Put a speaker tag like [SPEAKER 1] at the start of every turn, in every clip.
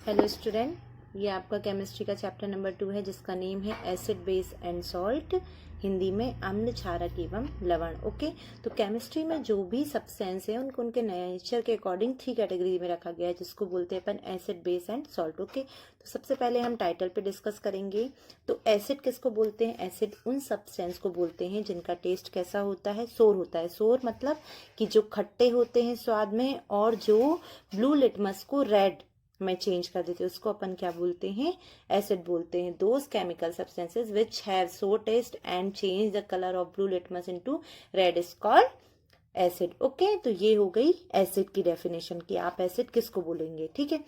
[SPEAKER 1] Hello student, ये आपका chemistry का चैप्टर नंबर 2 है जिसका नेम है acid base and salt, Hindi में अम्ल क्षारक एवं लवण। ओके, तो केमिस्ट्री में जो भी सब्सटेंस है उनको उनके नेचर के अकॉर्डिंग 3 कैटेगरी में रखा गया है जिसको बोलते हैं अपन acid base and salt. Okay, तो सबसे पहले हम टाइटल पे डिस्कस करेंगे। तो एसिड किसको बोलते हैं? एसिड उन सब्सटेंस को बोलते हैं जिनका टेस्ट कैसा होता है? सोर होता है। सोर मतलब कि जो खट्टे होते हैं स्वाद में और जो ब्लू लिटमस को रेड में चेंज कर देते हैं उसको अपन क्या बोलते हैं? एसिड बोलते हैं। Those chemical substances which have सोर test and change the colour of blue litmus into red is called acid. Okay, तो ये हो गई एसिड की डेफिनेशन कि आप एसिड किसको बोलेंगे। ठीक है,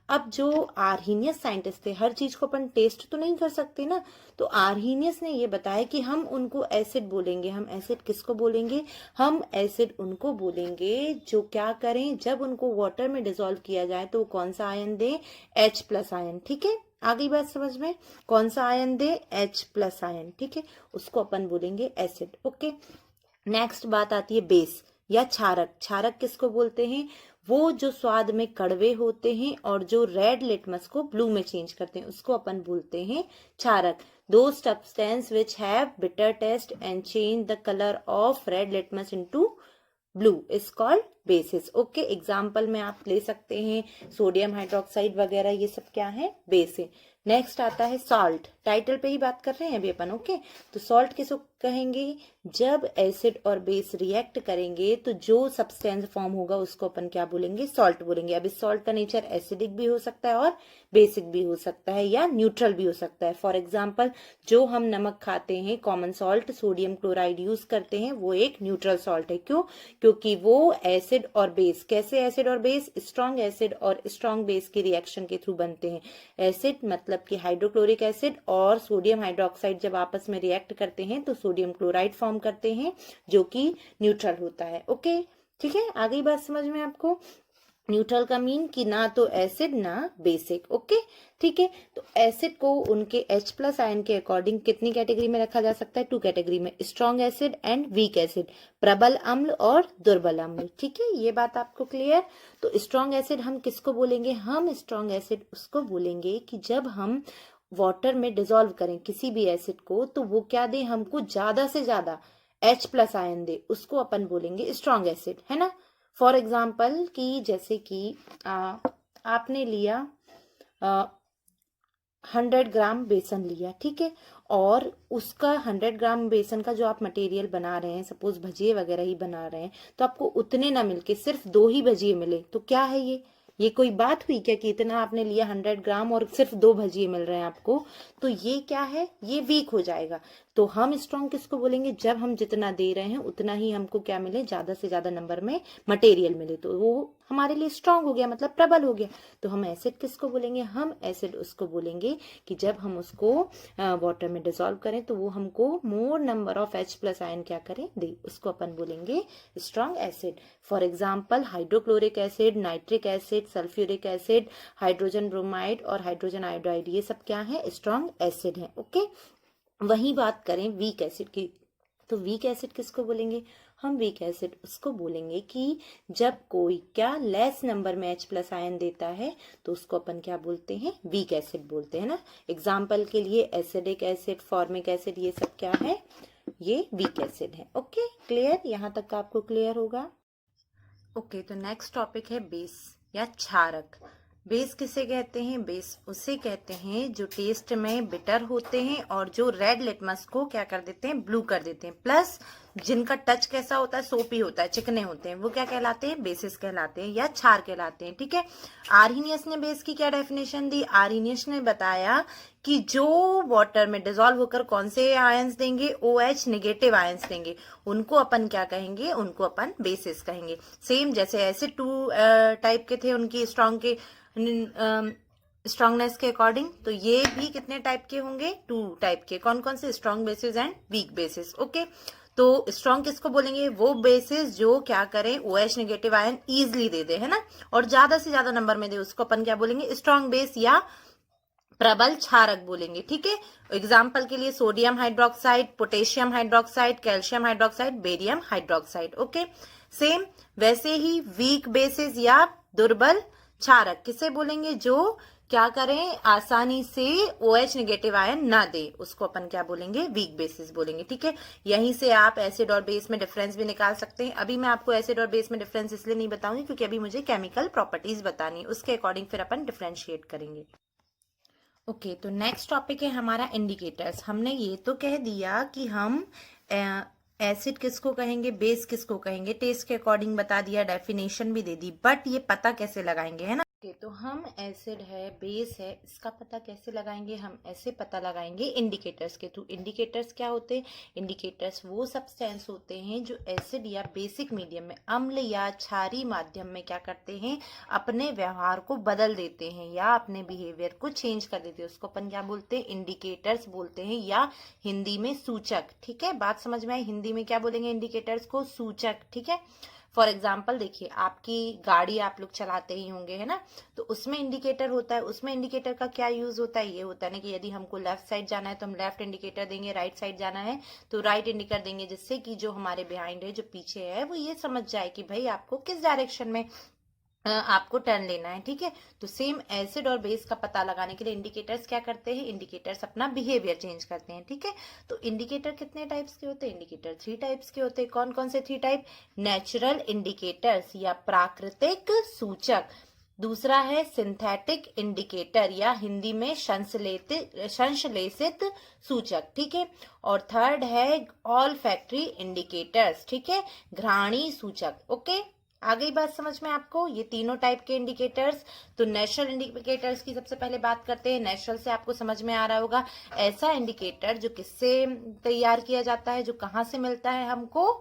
[SPEAKER 1] अब जो आर्हीनियस साइंटिस्ट थे, हर चीज को अपन टेस्ट तो नहीं कर सकते ना, तो आर्हीनियस ने ये बताया कि हम उनको एसिड बोलेंगे। हम एसिड किसको बोलेंगे? हम एसिड उनको बोलेंगे जो क्या करें, जब उनको वाटर में डिसॉल्व किया जाए तो कौन सा आयन दे? H+ ion. ठीक है, आ गई बात समझ में? कौन सा आयन दे? H+ ion. ठीक है, उसको अपन बोलेंगे एसिड। ओके, नेक्स्ट बात आती है बेस या क्षारक। क्षारक किसको बोलते हैं? वो जो स्वाद में कड़वे होते हैं और जो रेड लिटमस को ब्लू में चेंज करते हैं उसको अपन बोलते हैं क्षारक। दो substance which have bitter taste and change the colour of red litmus into blue is called basis. Okay, example में आप ले सकते हैं सोडियम हाइड्रोक्साइड वगैरह, ये सब क्या है? बेस है। नेक्स्ट आता है सॉल्ट। टाइटल पे ही बात कर रहे हैं अभी अपन। ओके, तो सॉल्ट किसको कहेंगे? जब एसिड और बेस रिएक्ट करेंगे तो जो सब्सटेंस फॉर्म होगा उसको अपन क्या बोलेंगे? सॉल्ट बोलेंगे। अब इस सॉल्ट का नेचर एसिडिक भी हो सकता है और बेसिक भी हो सकता है या न्यूट्रल भी हो सकता है। फॉर एग्जाम्पल, जो हम नमक खाते हैं common salt, sodium chloride use करते हैं, वो एक न्यूट्रल सॉल्ट है। क्यों? क्योंकि वो एसिड और बेस, कैसे एसिड और बेस? स्ट्रॉन्ग एसिड और स्ट्रॉन्ग बेस के रिएक्शन के थ्रू बनते हैं। एसिड मतलब कि हाइड्रोक्लोरिक एसिड और सोडियम हाइड्रोक्साइड जब आपस में रिएक्ट करते हैं तो सोडियम क्लोराइड फॉर्म करते हैं जो कि न्यूट्रल होता है। ओके, ठीक है, आ गई बात समझ में आपको? न्यूट्रल का मीन कि ना तो एसिड ना बेसिक। ओके, ठीक है, तो एसिड को उनके H+ आयन के अकॉर्डिंग कितनी कैटेगरी में रखा जा सकता है? 2 कैटेगरी में, strong acid and weak acid, प्रबल अम्ल और दुर्बल अम्ल। ठीक है, ये बात आपको क्लियर? तो स्ट्रॉन्ग एसिड हम किसको बोलेंगे? हम स्ट्रॉन्ग एसिड उसको बोलेंगे कि जब हम वाटर में डिसॉल्व करें किसी भी एसिड को तो वो क्या दे? हमको ज्यादा से ज्यादा H+ आयन दे, उसको अपन बोलेंगे स्ट्रॉन्ग एसिड, है ना। फॉर एग्जाम्पल कि जैसे कि आपने लिया 100 ग्राम बेसन लिया, ठीक है, और उसका 100 ग्राम बेसन का जो आप मटेरियल बना रहे हैं, सपोज भजिए वगैरह ही बना रहे हैं, तो आपको उतने ना मिलके सिर्फ 2 ही भजिए मिले, तो क्या है ये कोई बात हुई क्या कि इतना आपने लिया 100 ग्राम और सिर्फ 2 भजिए मिल रहे हैं आपको? तो ये क्या है? ये वीक हो जाएगा। तो हम स्ट्रॉन्ग किसको बोलेंगे? जब हम जितना दे रहे हैं उतना ही हमको क्या मिले? ज्यादा से ज्यादा नंबर में मटेरियल मिले, तो वो हमारे लिए स्ट्रांग हो गया, मतलब प्रबल हो गया। तो हम एसिड किसको बोलेंगे? हम एसिड उसको बोलेंगे कि जब हम उसको वाटर में डिसॉल्व करें तो वो हमको मोर नंबर ऑफ H+ आयन क्या करें? दे, उसको अपन बोलेंगे strong acid. For example, hydrochloric acid, nitric acid, sulphuric acid, hydrogen bromide और हाइड्रोजन आयोडाइड, ये सब क्या है? स्ट्रांग एसिड है। ओके, वही बात करें वीक एसिड की, तो वीक एसिड किसको बोलेंगे? हम वीक एसिड उसको बोलेंगे कि जब कोई क्या लेस नंबर में H+ आयन देता है तो उसको अपन क्या बोलते हैं? वीक एसिड बोलते हैं ना। एग्जाम्पल के लिए एसिडिक एसिड, फॉर्मिक एसिड, ये सब क्या है? ये वीक एसिड है। Okay, clear? यहाँ तक का आपको क्लियर होगा? ओके, तो नेक्स्ट टॉपिक है बेस या क्षारक। बेस किसे कहते हैं? बेस उसे कहते हैं जो टेस्ट में बिटर होते हैं और जो रेड लिटमस को क्या कर देते हैं? ब्लू कर देते हैं, प्लस जिनका टच कैसा होता है? सोपी होता है, चिकने होते हैं, वो क्या कहलाते हैं? बेसिस कहलाते हैं या क्षार कहलाते हैं। ठीक है, आर्हीनियस ने बेस की क्या डेफिनेशन दी? आर्हीनियस ने बताया कि जो वाटर में डिसॉल्व होकर कौन से आयंस देंगे? OH नेगेटिव आयंस देंगे, उनको अपन क्या कहेंगे? उनको अपन बेसिस कहेंगे। सेम जैसे एसिड 2 टाइप के थे, उनकी स्ट्रॉन्ग के स्ट्रॉन्गनेस के अकॉर्डिंग, तो ये भी कितने टाइप के होंगे? 2 टाइप के। कौन कौन से? Strong basis and weak basis. Okay, तो स्ट्रॉन्ग किसको बोलेंगे? वो बेसिस जो क्या करें? OH नेगेटिव आयन इजिली दे दे, है ना, और ज्यादा से ज्यादा नंबर में दे, उसको अपन क्या बोलेंगे? स्ट्रॉन्ग बेस या प्रबल क्षारक बोलेंगे। ठीक है, एग्जाम्पल के लिए sodium hydroxide, potassium hydroxide, calcium hydroxide, barium hydroxide. Okay, same वैसे ही वीक बेसिस या दुर्बल क्षारक किसे बोलेंगे? जो क्या करें, आसानी से OH नेगेटिव आयन ना दे, उसको अपन क्या बोलेंगे? वीक बेसिस बोलेंगे। ठीक है, यहीं से आप एसिड और बेस में डिफरेंस भी निकाल सकते हैं। अभी मैं आपको एसिड और बेस में डिफरेंस इसलिए नहीं बताऊंगी क्योंकि अभी मुझे केमिकल प्रॉपर्टीज बतानी है, उसके अकॉर्डिंग फिर अपन डिफरेंशिएट करेंगे। ओके, तो नेक्स्ट टॉपिक है हमारा इंडिकेटर्स। हमने ये तो कह दिया कि हम एसिड किसको कहेंगे, बेस किसको कहेंगे, टेस्ट के अकॉर्डिंग बता दिया, डेफिनेशन भी दे दी, बट ये पता कैसे लगाएंगे, है ना? तो हम एसिड है, बेस है, इसका पता कैसे लगाएंगे? हम ऐसे पता लगाएंगे इंडिकेटर्स के थ्रू। इंडिकेटर्स क्या होते हैं? इंडिकेटर्स वो सब्सटेंस होते हैं जो एसिड या बेसिक मीडियम में, अम्ल या क्षारीय माध्यम में क्या करते हैं? अपने व्यवहार को बदल देते हैं या अपने बिहेवियर को चेंज कर देते हैं। उसको अपन क्या बोलते हैं? इंडिकेटर्स बोलते हैं, या हिंदी में सूचक। ठीक है, बात समझ में आई? हिंदी में क्या बोलेंगे इंडिकेटर्स को? सूचक। ठीक है, फॉर एग्जाम्पल देखिए, आपकी गाड़ी आप लोग चलाते ही होंगे, है ना? तो उसमें इंडिकेटर होता है। उसमें इंडिकेटर का क्या यूज होता है? ये होता है ना कि यदि हमको लेफ्ट साइड जाना है तो हम लेफ्ट इंडिकेटर देंगे, राइट साइड जाना है तो राइट इंडिकेटर देंगे, जिससे कि जो हमारे बिहाइंड है, जो पीछे है, वो ये समझ जाए कि भाई आपको किस डायरेक्शन में आपको टर्न लेना है। ठीक है, तो सेम एसिड और बेस का पता लगाने के लिए इंडिकेटर्स क्या करते हैं? इंडिकेटर्स अपना बिहेवियर चेंज करते हैं। ठीक है, तो इंडिकेटर कितने टाइप्स के होते हैं? इंडिकेटर 3 टाइप्स के होते हैं। कौन कौन से 3 टाइप? नेचुरल इंडिकेटर्स या प्राकृतिक सूचक, दूसरा है सिंथेटिक इंडिकेटर या हिंदी में संश्लेषित सूचक। ठीक है, और थर्ड है ऑल फैक्ट्री इंडिकेटर्स। ठीक है, घ्राणी सूचक। ओके, आ गई बात समझ में आपको? ये तीनों टाइप के इंडिकेटर्स। तो नेचुरल इंडिकेटर्स की सबसे पहले बात करते हैं। नेचुरल से आपको समझ में आ रहा होगा, ऐसा इंडिकेटर जो किससे तैयार किया जाता है, जो कहाँ से मिलता है हमको?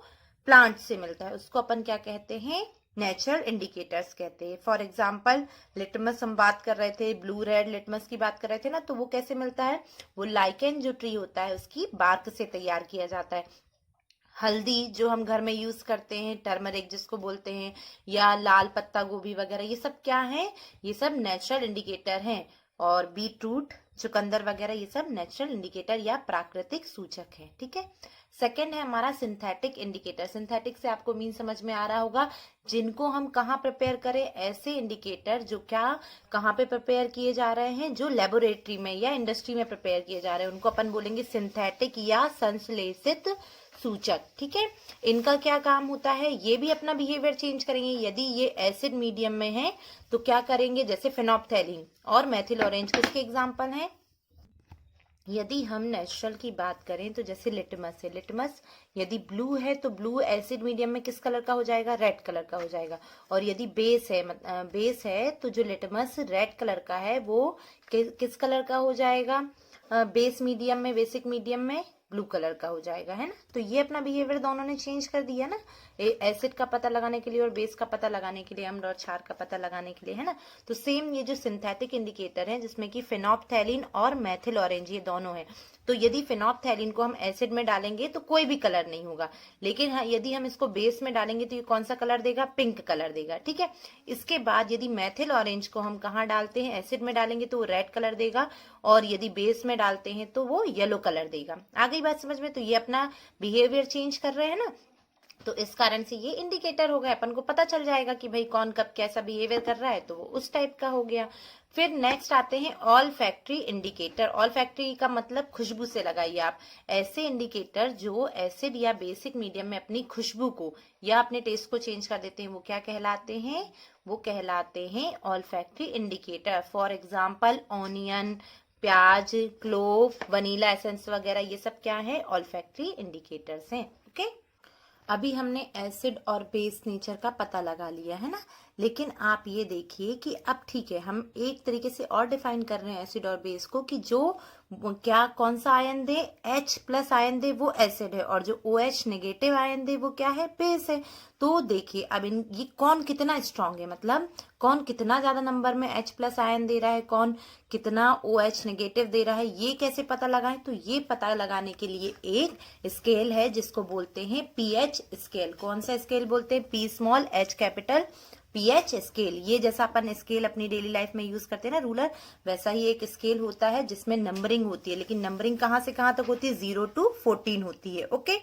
[SPEAKER 1] प्लांट से मिलता है, उसको अपन क्या कहते हैं? नेचुरल इंडिकेटर्स कहते हैं। फॉर एग्जाम्पल लिटमस हम बात कर रहे थे, ब्लू रेड लिटमस की बात कर रहे थे ना, तो वो कैसे मिलता है? वो लाइकेन जो ट्री होता है उसकी बार्क से तैयार किया जाता है। हल्दी जो हम घर में यूज करते हैं, टर्मरिक जिसको बोलते हैं, या लाल पत्ता गोभी वगैरह, ये सब क्या है? ये सब नेचुरल इंडिकेटर हैं। और बीटरूट, चुकंदर वगैरह, ये सब नेचुरल इंडिकेटर या प्राकृतिक सूचक है। ठीक है, सेकेंड है हमारा सिंथेटिक इंडिकेटर। सिंथेटिक से आपको मीन समझ में आ रहा होगा, जिनको हम कहाँ प्रिपेयर करें? ऐसे इंडिकेटर जो क्या कहाँ पे प्रिपेयर किए जा रहे हैं? जो लेबोरेटरी में या इंडस्ट्री में प्रिपेयर किए जा रहे हैं, उनको अपन बोलेंगे सिंथेटिक या संश्लेषित सूचक। ठीक है, इनका क्या काम होता है? ये भी अपना बिहेवियर चेंज करेंगे। यदि ये एसिड मीडियम में है तो क्या करेंगे? जैसे फिनोप्थेलिन और मेथिल ऑरेंज किसके एग्जाम्पल हैं? यदि हम नेचुरल की बात करें तो जैसे लिटमस है, लिटमस यदि ब्लू है तो ब्लू एसिड मीडियम में किस कलर का हो जाएगा? रेड कलर का हो जाएगा। और यदि बेस है तो जो लिटमस रेड कलर का है वो किस कलर का हो जाएगा? बेस मीडियम में, बेसिक मीडियम में ब्लू कलर का हो जाएगा, है ना? तो ये अपना बिहेवियर दोनों ने चेंज कर दिया ना, एसिड का पता लगाने के लिए और बेस का पता लगाने के लिए, अम्ल और क्षार का पता लगाने के लिए, है ना? तो सेम ये जो सिंथेटिक इंडिकेटर है जिसमें कि फिनोप्थेलिन और मेथिल ऑरेंज ये दोनों है, तो यदि फिनोप्थेलिन को हम एसिड में डालेंगे तो कोई भी कलर नहीं होगा, लेकिन हाँ, यदि हम इसको बेस में डालेंगे तो ये कौन सा कलर देगा? पिंक कलर देगा। ठीक है, इसके बाद यदि मेथिल ऑरेंज को हम कहाँ डालते हैं? एसिड में डालेंगे तो वो रेड कलर देगा, और यदि बेस में डालते हैं तो वो येलो कलर देगा। आ गई बात समझ में? तो ये अपना बिहेवियर चेंज कर रहे हैं ना, तो इस कारण से ये इंडिकेटर हो गया, अपन को पता चल जाएगा कि भाई कौन कब कैसा बिहेवियर कर रहा है, तो वो उस टाइप का हो गया। फिर नेक्स्ट आते हैं all factory indicator. All factory का मतलब खुशबू से लगाइए आप, ऐसे इंडिकेटर जो एसिड या बेसिक मीडियम में अपनी खुशबू को या अपने टेस्ट को चेंज कर देते हैं, वो क्या कहलाते हैं? वो कहलाते हैं all factory indicator. For example onion, प्याज, क्लोव, वनीला एसेंस वगैरह, ये सब क्या है? ऑल फैक्ट्री इंडिकेटर्स हैं। ओके, अभी हमने एसिड और बेस नेचर का पता लगा लिया है ना, लेकिन आप ये देखिए कि अब ठीक है, हम एक तरीके से और डिफाइन कर रहे हैं एसिड और बेस को कि जो क्या कौन सा आयन दे? H+ आयन दे वो एसिड है, और जो OH नेगेटिव आयन दे वो क्या है? बेस है। तो देखिए अब ये कौन कितना स्ट्रांग है, मतलब कौन कितना ज्यादा नंबर में H+ आयन दे रहा है, कौन कितना OH नेगेटिव दे रहा है, ये कैसे पता लगाएं? तो ये पता लगाने के लिए एक स्केल है जिसको बोलते हैं pH स्केल। कौन सा स्केल बोलते हैं? P�small H pH scale. ये जैसा अपन स्केल अपनी डेली लाइफ में यूज करते हैं ना, रूलर, वैसा ही एक स्केल होता है जिसमें नंबरिंग होती है, लेकिन नंबरिंग कहाँ से कहाँ तक होती है? 0 to 14 होती है। Okay,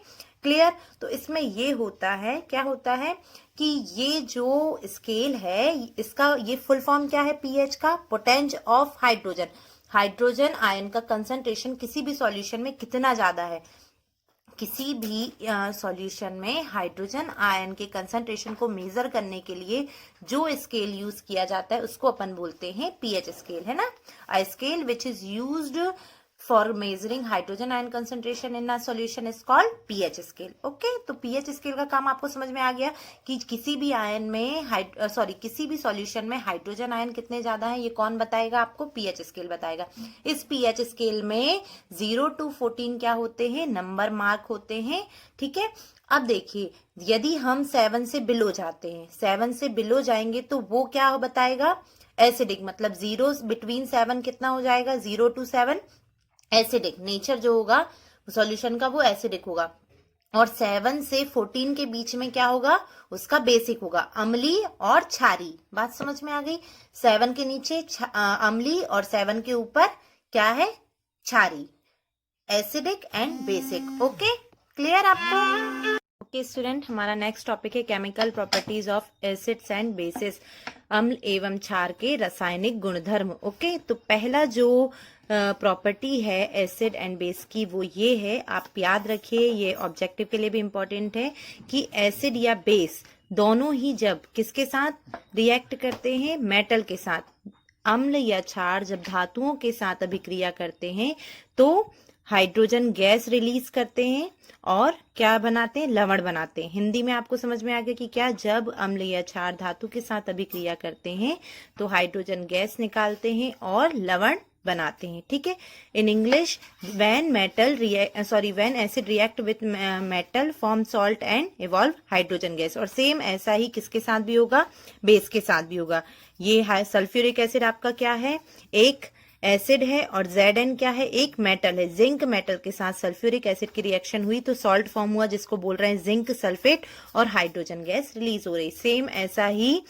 [SPEAKER 1] clear. तो इसमें ये होता है, क्या होता है कि ये जो स्केल है इसका ये फुल फॉर्म क्या है पीएच का, पोटेंज ऑफ हाइड्रोजन। हाइड्रोजन आयन का कंसंट्रेशन किसी भी सॉल्यूशन में कितना ज्यादा है, किसी भी सॉल्यूशन में हाइड्रोजन आयन के कंसंट्रेशन को मेजर करने के लिए जो स्केल यूज किया जाता है उसको अपन बोलते हैं पीएच स्केल, है ना। A scale which is used for measuring hydrogen ion concentration in a solution is called pH scale. Okay, तो पीएच स्केल का काम आपको समझ में आ गया कि किसी भी आयन में किसी भी सॉल्यूशन में हाइड्रोजन आयन कितने ज्यादा है, ये कौन बताएगा आपको, पीएच स्केल बताएगा। इस पीएच स्केल में 0 to 14 क्या होते हैं, नंबर मार्क होते हैं, ठीक है। अब देखिए यदि हम 7 से बिलो जाते हैं, 7 से बिलो जाएंगे तो वो क्या बताएगा, एसिडिक, मतलब 0 बिटवीन 7 कितना हो जाएगा, 0 to 7 एसिडिक, नेचर जो होगा सॉल्यूशन का वो एसिडिक होगा। और 7 से 14 के बीच में क्या होगा, उसका बेसिक होगा, अम्लीय और क्षारी। बात समझ में आ गई। 7 के नीचे अम्लीय और 7 के ऊपर क्या है, क्षारी, acidic and basic. Okay, clear आपको। ओके स्टूडेंट, हमारा नेक्स्ट टॉपिक है chemical properties of acids and bases, अम्ल एवं क्षार के रासायनिक गुणधर्म। ओके, तो पहला जो प्रॉपर्टी है एसिड एंड बेस की वो ये है, आप याद रखिए, ये ऑब्जेक्टिव के लिए भी इम्पोर्टेंट है कि एसिड या बेस दोनों ही जब किसके साथ रिएक्ट करते हैं, मेटल के साथ। अम्ल या क्षार जब धातुओं के साथ अभिक्रिया करते हैं तो हाइड्रोजन गैस रिलीज करते हैं और क्या बनाते हैं, लवण बनाते हैं। हिंदी में आपको समझ में आ गया कि क्या, जब अम्ल या क्षार धातु के साथ अभिक्रिया करते हैं तो हाइड्रोजन गैस निकालते हैं और लवण बनाते हैं, ठीक है। In English when when acid react with metal form salt and evolve hydrogen gas. और सेम ऐसा ही किसके साथ भी होगा, बेस के साथ भी होगा। ये सल्फ्यूरिक एसिड आपका क्या है, एक एसिड है, और Zn क्या है, एक मेटल है। जिंक मेटल के साथ सल्फ्यूरिक एसिड की रिएक्शन हुई तो सॉल्ट फॉर्म हुआ जिसको बोल रहे हैं जिंक सल्फेट, और हाइड्रोजन गैस रिलीज हो रही। सेम ऐसा ही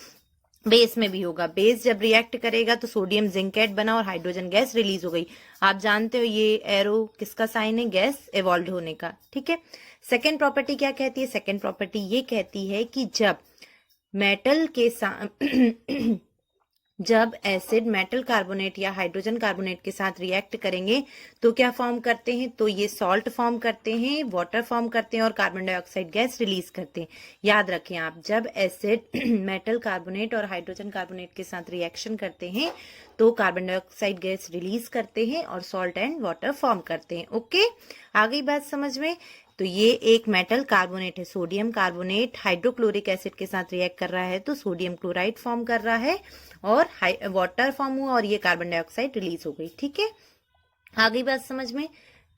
[SPEAKER 1] बेस में भी होगा, बेस जब रिएक्ट करेगा तो सोडियम जिंकेट बना और हाइड्रोजन गैस रिलीज हो गई। आप जानते हो ये एरो किसका साइन है, गैस इवॉल्व होने का, ठीक है। सेकेंड प्रॉपर्टी क्या कहती है, सेकेंड प्रॉपर्टी ये कहती है कि जब मेटल के साथ जब एसिड मेटल कार्बोनेट या हाइड्रोजन कार्बोनेट के साथ रिएक्ट करेंगे तो क्या फॉर्म करते हैं, तो ये सॉल्ट फॉर्म करते हैं, वाटर फॉर्म करते हैं और कार्बन डाइऑक्साइड गैस रिलीज करते हैं। याद रखें आप, जब एसिड मेटल कार्बोनेट और हाइड्रोजन कार्बोनेट के साथ रिएक्शन करते हैं तो कार्बन डाइऑक्साइड गैस रिलीज करते हैं और सॉल्ट एंड वाटर फॉर्म करते हैं। ओके, आ गई बात समझ में। तो ये एक मेटल कार्बोनेट है, सोडियम कार्बोनेट हाइड्रोक्लोरिक एसिड के साथ रिएक्ट कर रहा है तो सोडियम क्लोराइड फॉर्म कर रहा है और वाटर फॉर्म हुआ और ये कार्बन डाइऑक्साइड रिलीज हो गई, ठीक है। आ गई बात समझ में।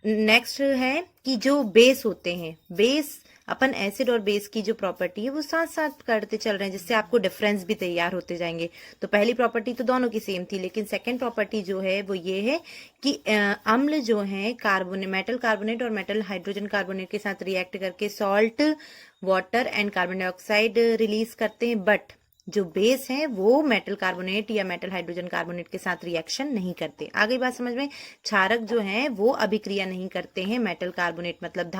[SPEAKER 1] नेक्स्ट है कि जो बेस होते हैं, बेस अपन एसिड और बेस की जो प्रॉपर्टी है वो साथ साथ करते चल रहे हैं जिससे आपको डिफरेंस भी तैयार होते जाएंगे। तो पहली प्रॉपर्टी तो दोनों की सेम थी, लेकिन सेकंड प्रॉपर्टी जो है वो ये है कि अम्ल जो है मेटल कार्बोनेट और मेटल हाइड्रोजन कार्बोनेट के साथ रिएक्ट करके salt, water and carbon dioxide release करते हैं, बट जो बेस है वो मेटल कार्बोनेट या मेटल हाइड्रोजन कार्बोनेट के साथ रिएक्शन नहीं करते। आ गई बात समझ में। क्षारक जो है वो अभिक्रिया नहीं करते हैं मेटल कार्बोनेट मतलब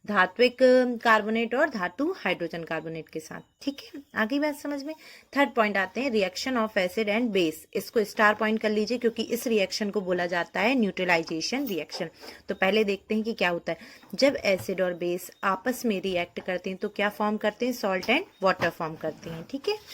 [SPEAKER 1] धात्विक कार्बोनेट और धातु हाइड्रोजन कार्बोनेट के साथ, ठीक है। आ गई बात समझ में। थर्ड पॉइंट आते हैं reaction of acid and base. इसको स्टार पॉइंट कर लीजिए क्योंकि इस रिएक्शन को बोला जाता है न्यूट्रलाइजेशन रिएक्शन। तो पहले देखते हैं कि क्या होता है। जब एसिड और बेस आपस में रिएक्ट करते हैं तो क्या फॉर्म करते हैं, सॉल्ट एंड वाटर फॉर्म करते हैं, ठीक है।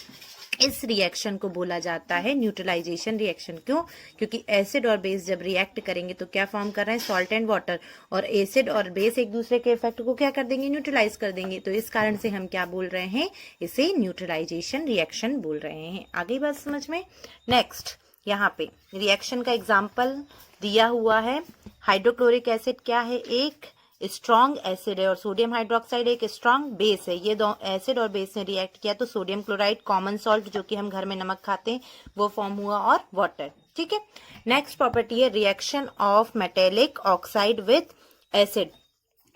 [SPEAKER 1] इस रिएक्शन को बोला जाता है न्यूट्रलाइजेशन रिएक्शन। क्यों, क्योंकि एसिड और बेस जब रिएक्ट करेंगे तो क्या फॉर्म कर रहे हैं, सॉल्ट एंड वाटर, और एसिड और बेस एक दूसरे के इफेक्ट को क्या कर देंगे, न्यूट्रलाइज कर देंगे। तो इस कारण से हम क्या बोल रहे हैं, इसे न्यूट्रलाइजेशन रिएक्शन बोल रहे हैं। आगे बात समझ में। नेक्स्ट यहाँ पे रिएक्शन का एग्जाम्पल दिया हुआ है। हाइड्रोक्लोरिक एसिड क्या है, एक स्ट्रॉन्ग एसिड है और सोडियम हाइड्रोक्साइड एक स्ट्रॉन्ग बेस है। ये दो एसिड और बेस ने रिएक्ट किया तो सोडियम क्लोराइड कॉमन सॉल्ट जो कि हम घर में नमक खाते हैं वो फॉर्म हुआ और वाटर, ठीक है। नेक्स्ट प्रॉपर्टी है reaction of metallic oxide with acid.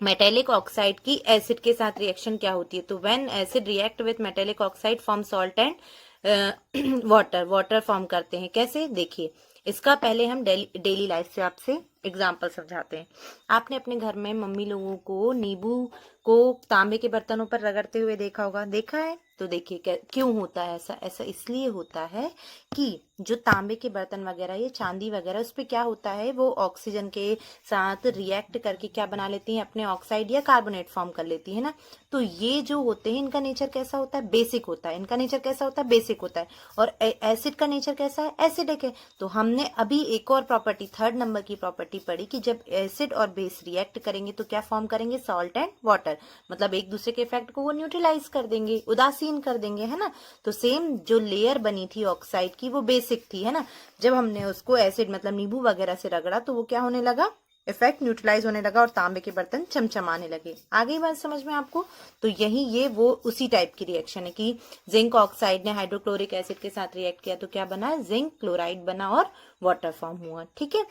[SPEAKER 1] Metallic oxide की एसिड के साथ रिएक्शन क्या होती है, तो when acid react with metallic oxide form salt and water form करते हैं। कैसे, देखिए इसका पहले हम डेली लाइफ से आपसे एग्जाम्पल समझाते हैं। आपने अपने घर में मम्मी लोगों को नींबू को तांबे के बर्तनों पर रगड़ते हुए देखा होगा, देखा है? तो देखिए क्यों होता है ऐसा। ऐसा इसलिए होता है कि जो तांबे के बर्तन वगैरह, ये चांदी वगैरह, उस पर क्या होता है, वो ऑक्सीजन के साथ रिएक्ट करके क्या बना लेती हैं, अपने ऑक्साइड या कार्बोनेट फॉर्म कर लेती है ना। तो ये जो होते हैं, इनका नेचर कैसा होता है, बेसिक होता है। इनका नेचर कैसा होता है, बेसिक होता है। और एसिड का नेचर कैसा है, एसिडिक है। तो हमने अभी एक और प्रॉपर्टी, 3rd नंबर की प्रॉपर्टी पढ़ी कि जब एसिड और बेस रिएक्ट करेंगे तो क्या फॉर्म करेंगे, सॉल्ट एंड वाटर। मतलब एक दूसरे के इफेक्ट को वो न्यूट्रलाइज कर देंगे, उदासीन कर देंगे, है ना। तो सेम जो लेयर बनी थी ऑक्साइड की, वो बेसिक थी, है ना। जब हमने उसको एसिड मतलब नींबू वगैरह से रगड़ा तो वो क्या होने लगा, इफेक्ट न्यूट्रलाइज होने लगा और तांबे के बर्तन चमचमाने लगे। आगे बात समझ में आपको? तो यही ये वो उसी टाइप की रिएक्शन है कि जिंक ऑक्साइड ने हाइड्रोक्लोरिक एसिड के साथ रिएक्ट किया तो क्या बना, जिंक क्लोराइड बना और वाटर फॉर्म हुआ। ठीक है।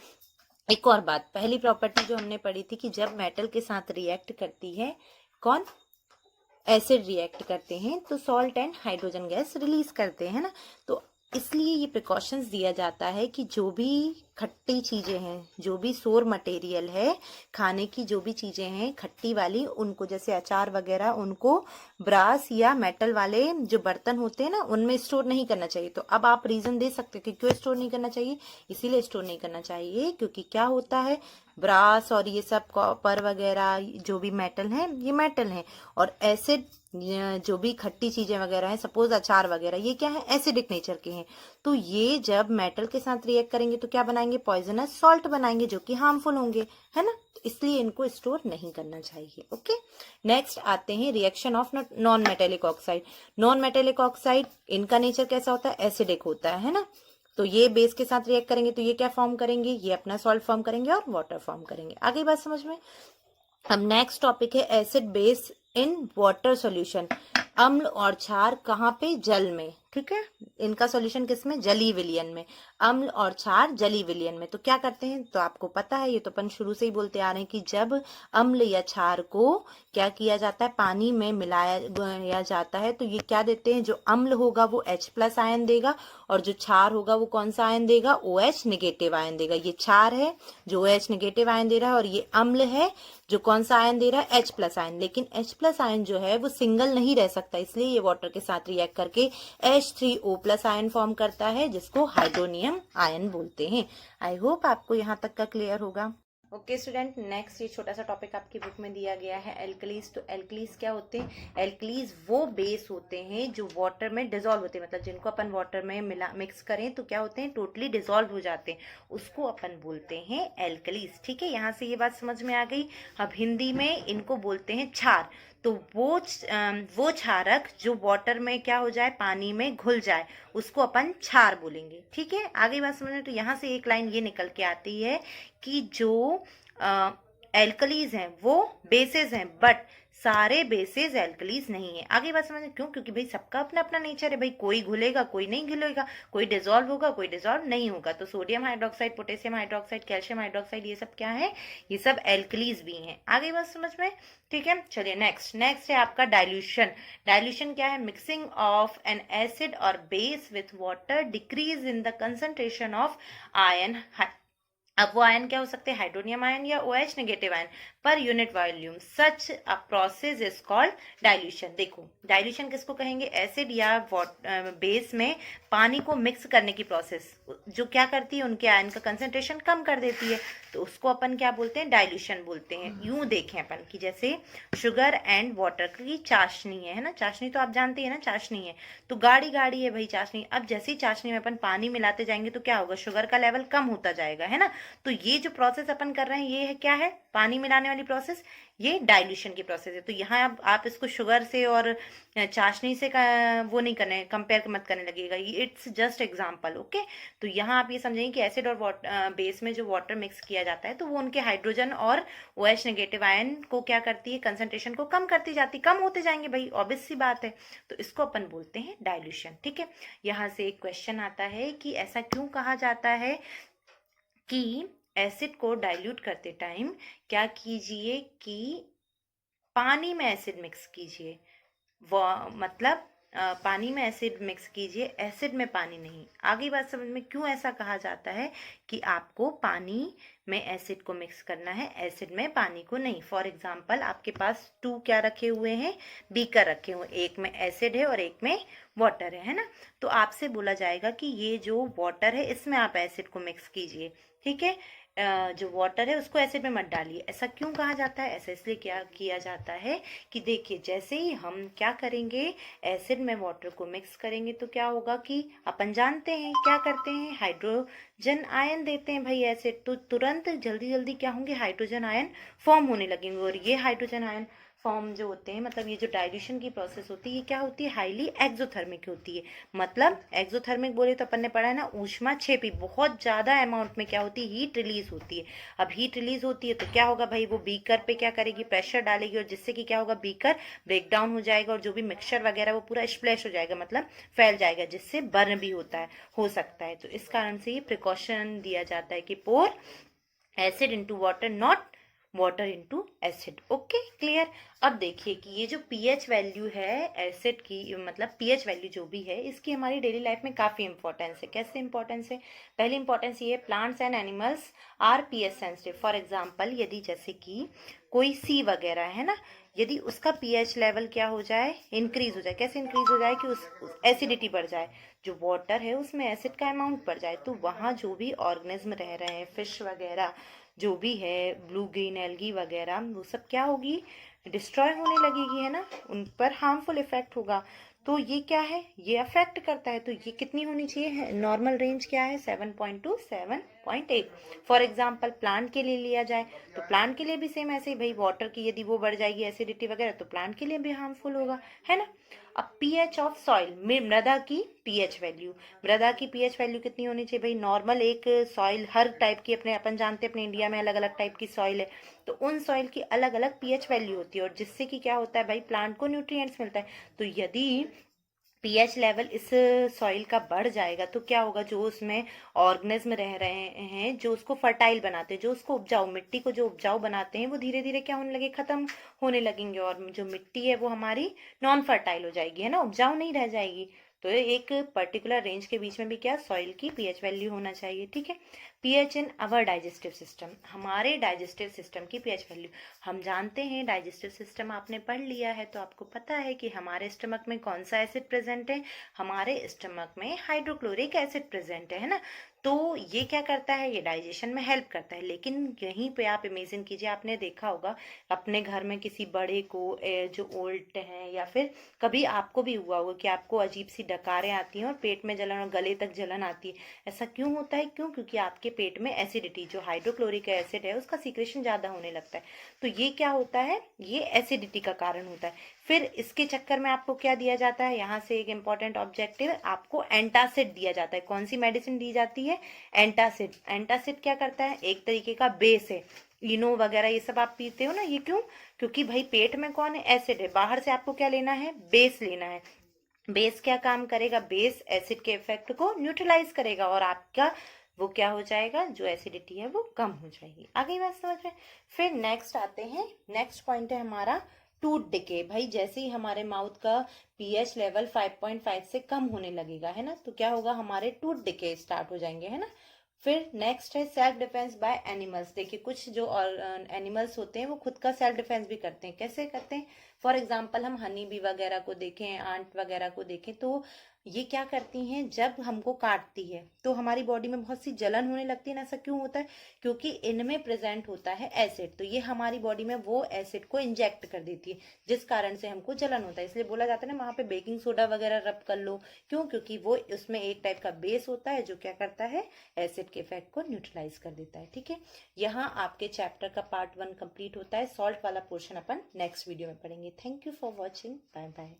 [SPEAKER 1] एक और बात, पहली प्रॉपर्टी जो हमने पढ़ी थी कि जब मेटल के साथ रिएक्ट करती है कौन, एसिड रिएक्ट करते हैं तो salt and hydrogen gas release करते हैं ना। तो इसलिए ये प्रिकॉशंस दिया जाता है कि जो भी खट्टी चीजें हैं, जो भी सोर मटेरियल है, खाने की जो भी चीजें हैं खट्टी वाली, उनको जैसे अचार वगैरह, उनको ब्रास या मेटल वाले जो बर्तन होते हैं ना, उनमें स्टोर नहीं करना चाहिए। तो अब आप रीजन दे सकते हैं कि क्यों स्टोर नहीं करना चाहिए। इसीलिए स्टोर नहीं करना चाहिए क्योंकि क्या होता है, ब्रास और ये सब कॉपर वगैरह जो भी मेटल है, ये मेटल है। और एसिड जो भी खट्टी चीजें वगैरह हैं, सपोज अचार वगैरह, ये क्या है, एसिडिक नेचर के हैं। तो ये जब मेटल के साथ रिएक्ट करेंगे तो क्या बनाएंगे, पॉइजनस सॉल्ट बनाएंगे जो कि हार्मफुल होंगे, है ना। इसलिए इनको स्टोर नहीं करना चाहिए। ओके। नेक्स्ट आते हैं reaction of non metallic oxide. Non metallic oxide, इनका नेचर कैसा होता है, एसिडिक होता है ना। तो ये बेस के साथ रिएक्ट करेंगे तो ये क्या फॉर्म करेंगे, ये अपना सॉल्ट फॉर्म करेंगे और वाटर फॉर्म करेंगे। आगे बात समझ में। अब नेक्स्ट टॉपिक है acid base in water solution. अम्ल और क्षार कहाँ पे, जल में। ठीक है। इनका सॉल्यूशन किस में, जली विलयन में। अम्ल और क्षार जली विलयन में। तो क्या करते हैं, तो आपको पता है, ये तो अपन शुरू से ही बोलते आ रहे हैं कि जब अम्ल या क्षार को क्या किया जाता है, पानी में मिलाया जाता है, तो ये क्या देते हैं, जो अम्ल होगा वो H+ आयन देगा और जो क्षार होगा वो कौन सा आयन देगा, OH नेगेटिव आयन देगा। ये क्षार है जो OH नेगेटिव आयन दे रहा है और ये अम्ल है जो कौन सा आयन दे रहा है, H+ आयन। लेकिन H+ आयन जो है वो सिंगल नहीं रह सकता, इसलिए ये वाटर के साथ रिएक्ट करके H3O+ आयन फॉर्म करता है जिसको हाइड्रोनियम आयन बोलते हैं। आई होप आपको यहाँ तक का क्लियर होगा। ओके स्टूडेंट, नेक्स्ट ये छोटा सा टॉपिक आपकी बुक में दिया गया है, एल्कलीज। तो एल्कलीज क्या होते हैं, एल्कलीज वो बेस होते हैं जो वाटर में डिजोल्व होते हैं, मतलब जिनको अपन वाटर में मिक्स करें तो क्या होते हैं, टोटली डिजोल्व हो जाते हैं, उसको अपन बोलते हैं एल्कलीज। ठीक है, यहाँ से ये बात समझ में आ गई। अब हिंदी में इनको बोलते हैं क्षार। तो वो क्षारक जो वाटर में क्या हो जाए, पानी में घुल जाए, उसको अपन क्षार बोलेंगे। ठीक है, आगे बात समझ में। तो यहाँ से एक लाइन ये निकल के आती है कि जो एल्कलीज हैं वो बेसेस हैं, बट सारे बेसेस एल्कलीज नहीं है। आगे बात समझ, क्यों, क्योंकि भाई सबका अपना अपना नेचर है भाई, कोई घुलेगा कोई नहीं घुलेगा, कोई डिजोल्व होगा कोई डिजोल्व नहीं होगा। तो sodium hydroxide, potassium hydroxide, calcium hydroxide, ये सब क्या है, ये सब एल्कलीज भी हैं। आगे बात समझ में। ठीक है, चलिए नेक्स्ट है आपका डाइल्यूशन। डाइल्यूशन क्या है, मिक्सिंग ऑफ एन एसिड और base with water, decrease in the concentration of ion. अब वो आयन क्या हो सकते हैं, हाइड्रोनियम आयन या OH negative ion per unit volume. Such a process is called dilution. देखो डाइल्यूशन किसको कहेंगे, एसिड या बेस में पानी को मिक्स करने की प्रोसेस जो क्या करती है, उनके आयन का कंसेंट्रेशन कम कर देती है, तो उसको अपन क्या बोलते हैं, डाइल्यूशन बोलते हैं। यूं देखें अपन कि जैसे शुगर एंड वाटर की चाशनी है ना, चाशनी तो आप जानते हैं ना, चाशनी है तो गाढ़ी गाढ़ी है भाई चाशनी। अब जैसे ही चाशनी में अपन पानी मिलाते जाएंगे तो क्या होगा, शुगर का लेवल कम होता जाएगा, है ना। तो ये जो प्रोसेस अपन कर रहे हैं ये है क्या है, पानी मिलाने वाली प्रोसेस, ये डाइल्यूशन की प्रोसेस है। तो यहाँ अब आप इसको शुगर से और चाशनी से वो नहीं करने, कंपेयर मत करने लगेगा, ये इट्स जस्ट एग्जांपल। ओके, तो यहाँ आप ये समझेंगे कि एसिड और बेस में जो वाटर मिक्स किया जाता है तो वो उनके हाइड्रोजन और OH नेगेटिव आयन को क्या करती है, कंसंट्रेशन को कम करती जाती, कम होते जाएंगे भाई, ऑब्वियस सी बात है। तो इसको अपन बोलते हैं डाइल्यूशन। ठीक है, यहाँ से एक क्वेश्चन आता है कि ऐसा क्यों कहा जाता है कि एसिड को डाइल्यूट करते टाइम क्या कीजिए कि पानी में एसिड मिक्स कीजिए, वो मतलब पानी में एसिड मिक्स कीजिए, एसिड में पानी नहीं। आगे बात समझ में क्यों ऐसा कहा जाता है कि आपको पानी में एसिड को मिक्स करना है, एसिड में पानी को नहीं। फॉर एग्जाम्पल आपके पास 2 क्या रखे हुए हैं, बीकर रखे हुए, एक में एसिड है और एक में वाटर है ना। तो आपसे बोला जाएगा कि ये जो वाटर है इसमें आप एसिड को मिक्स कीजिए, ठीक है। जो वाटर है उसको एसिड में मत डालिए। ऐसा क्यों कहा जाता है? ऐसा इसलिए क्या किया जाता है कि देखिए, जैसे ही हम क्या करेंगे, एसिड में वाटर को मिक्स करेंगे तो क्या होगा कि अपन जानते हैं क्या करते हैं, हाइड्रोजन आयन देते हैं भाई एसिड, तो तुरंत जल्दी जल्दी क्या होंगे, हाइड्रोजन आयन फॉर्म होने लगेंगे। और ये हाइड्रोजन आयन फॉर्म जो होते हैं, मतलब ये जो डाइल्यूशन की प्रोसेस होती है, ये क्या होती है, हाईली एक्सोथर्मिक होती है। मतलब एक्सोथर्मिक बोले तो अपन ने पढ़ा है ना, ऊष्मा क्षेपी, बहुत ज्यादा अमाउंट में क्या होती है, हीट रिलीज होती है। अब हीट रिलीज होती है तो क्या होगा भाई, वो बीकर पे क्या करेगी, प्रेशर डालेगी, और जिससे कि क्या होगा, बीकर ब्रेक डाउन हो जाएगा और जो भी मिक्सचर वगैरह वो पूरा स्प्लैश हो जाएगा, मतलब फैल जाएगा, जिससे बर्न भी होता है, हो सकता है। तो इस कारण से ये प्रिकॉशन दिया जाता है कि pour acid into water, not water into acid. Okay, clear. अब देखिए कि ये जो पीएच वैल्यू है एसिड की, मतलब पीएच वैल्यू जो भी है, इसकी हमारी डेली लाइफ में काफी इंपॉर्टेंस है। कैसे इंपॉर्टेंस है? पहली इंपॉर्टेंस ये है, plants and animals are pH sensitive. For example यदि जैसे कि कोई सी वगैरह है ना, यदि उसका पीएच लेवल क्या हो जाए, इंक्रीज हो जाए। कैसे इंक्रीज हो जाए? कि उस एसिडिटी बढ़ जाए, जो वाटर है उसमें एसिड का अमाउंट बढ़ जाए, तो वहाँ जो भी ऑर्गेनिज्म रह रहे हैं, फिश वगैरह जो भी है, ब्लू ग्रीन एल्गी वगैरह, वो सब क्या होगी, डिस्ट्रॉय होने लगेगी, है ना, उन पर हार्मफुल इफेक्ट होगा। तो ये क्या है, ये अफेक्ट करता है। तो ये कितनी होनी चाहिए, नॉर्मल रेंज क्या है, 7.2 टू 7.8। फॉर एग्जाम्पल प्लांट के लिए लिया जाए तो प्लांट के लिए भी सेम ऐसे ही भाई, वाटर की यदि वो बढ़ जाएगी एसिडिटी वगैरह, तो प्लांट के लिए भी हार्मफुल होगा, है ना। अब पीएच ऑफ सॉइल, मृदा की पीएच वैल्यू, मृदा की पीएच वैल्यू कितनी होनी चाहिए भाई, नॉर्मल एक सॉइल हर टाइप की, अपने अपन जानते हैं अपने इंडिया में अलग अलग टाइप की सॉइल है, तो उन सॉइल की अलग अलग पीएच वैल्यू होती है, और जिससे कि क्या होता है भाई, प्लांट को न्यूट्रिएंट्स मिलता है। तो यदि पीएच लेवल इस सॉइल का बढ़ जाएगा तो क्या होगा, जो उसमें ऑर्गेनिज्म रह रहे हैं, जो उसको फर्टाइल बनाते हैं, जो उसको उपजाऊ, मिट्टी को जो उपजाऊ बनाते हैं, वो धीरे धीरे क्या होने लगे, खत्म होने लगेंगे, और जो मिट्टी है वो हमारी नॉन फर्टाइल हो जाएगी, है ना, उपजाऊ नहीं रह जाएगी। तो एक पर्टिकुलर रेंज के बीच में भी क्या, सॉइल की पीएच वैल्यू होना चाहिए, ठीक है। पीएच इन अवर डाइजेस्टिव सिस्टम, हमारे डाइजेस्टिव सिस्टम की पीएच वैल्यू, हम जानते हैं डाइजेस्टिव सिस्टम आपने पढ़ लिया है, तो आपको पता है कि हमारे स्टमक में कौन सा एसिड प्रेजेंट है, हमारे स्टमक में हाइड्रोक्लोरिक एसिड प्रेजेंट है ना। तो ये क्या करता है, ये डाइजेशन में हेल्प करता है। लेकिन यहीं पे आप इमेजिन कीजिए, आपने देखा होगा अपने घर में किसी बड़े को, जो ओल्ड है, या फिर कभी आपको भी हुआ होगा कि आपको अजीब सी डकारें आती हैं और पेट में जलन और गले तक जलन आती है। ऐसा क्यों होता है? क्यों? क्योंकि आपके पेट में एसिडिटी, जो हाइड्रोक्लोरिक एसिड है, उसका सीक्रेशन ज्यादा होने लगता है। तो ये क्या होता है, ये एसिडिटी का कारण होता है। फिर इसके चक्कर में आपको क्या दिया जाता है, यहाँ से एक इंपॉर्टेंट ऑब्जेक्टिव, आपको एंटासिड दिया जाता है। कौन सी मेडिसिन दी जाती है? एंटासिड। एंटासिड क्या करता है, एक तरीके का बेस है। इनो वगैरह ये सब आप पीते हो ना, ये क्यों? क्योंकि भाई पेट में कौन है, एसिड है, बाहर से आपको क्या लेना है, बेस लेना है। बेस क्या काम करेगा, बेस एसिड के इफेक्ट को न्यूट्रलाइज करेगा, और आपका वो क्या हो जाएगा, जो एसिडिटी है वो कम हो जाएगी। आगे बात समझ में। फिर नेक्स्ट आते हैं, नेक्स्ट पॉइंट है हमारा टूथ डिके। भाई जैसे ही हमारे माउथ का पीएच लेवल 5.5 से कम होने लगेगा, है ना, तो क्या होगा, हमारे टूथ डिके स्टार्ट हो जाएंगे, है ना। फिर नेक्स्ट है सेल्फ डिफेंस बाय एनिमल्स। देखिए कुछ जो एनिमल्स होते हैं वो खुद का सेल्फ डिफेंस भी करते हैं। कैसे करते हैं? फॉर एग्जाम्पल हम हनी बी वगैरह को देखें, आंट वगैरह को देखें, तो ये क्या करती हैं, जब हमको काटती है तो हमारी बॉडी में बहुत सी जलन होने लगती है ना। ऐसा क्यों होता है? क्योंकि इनमें प्रेजेंट होता है एसिड, तो ये हमारी बॉडी में वो एसिड को इंजेक्ट कर देती है, जिस कारण से हमको जलन होता है। इसलिए बोला जाता है ना, वहां पे बेकिंग सोडा वगैरह रब कर लो। क्यों? क्योंकि वो उसमें एक टाइप का बेस होता है जो क्या करता है, एसिड के इफेक्ट को न्यूट्रलाइज कर देता है, ठीक है। यहाँ आपके चैप्टर का पार्ट 1 कंप्लीट होता है। सॉल्ट वाला पोर्शन अपन नेक्स्ट वीडियो में पढ़ेंगे। Thank you for watching, bye bye.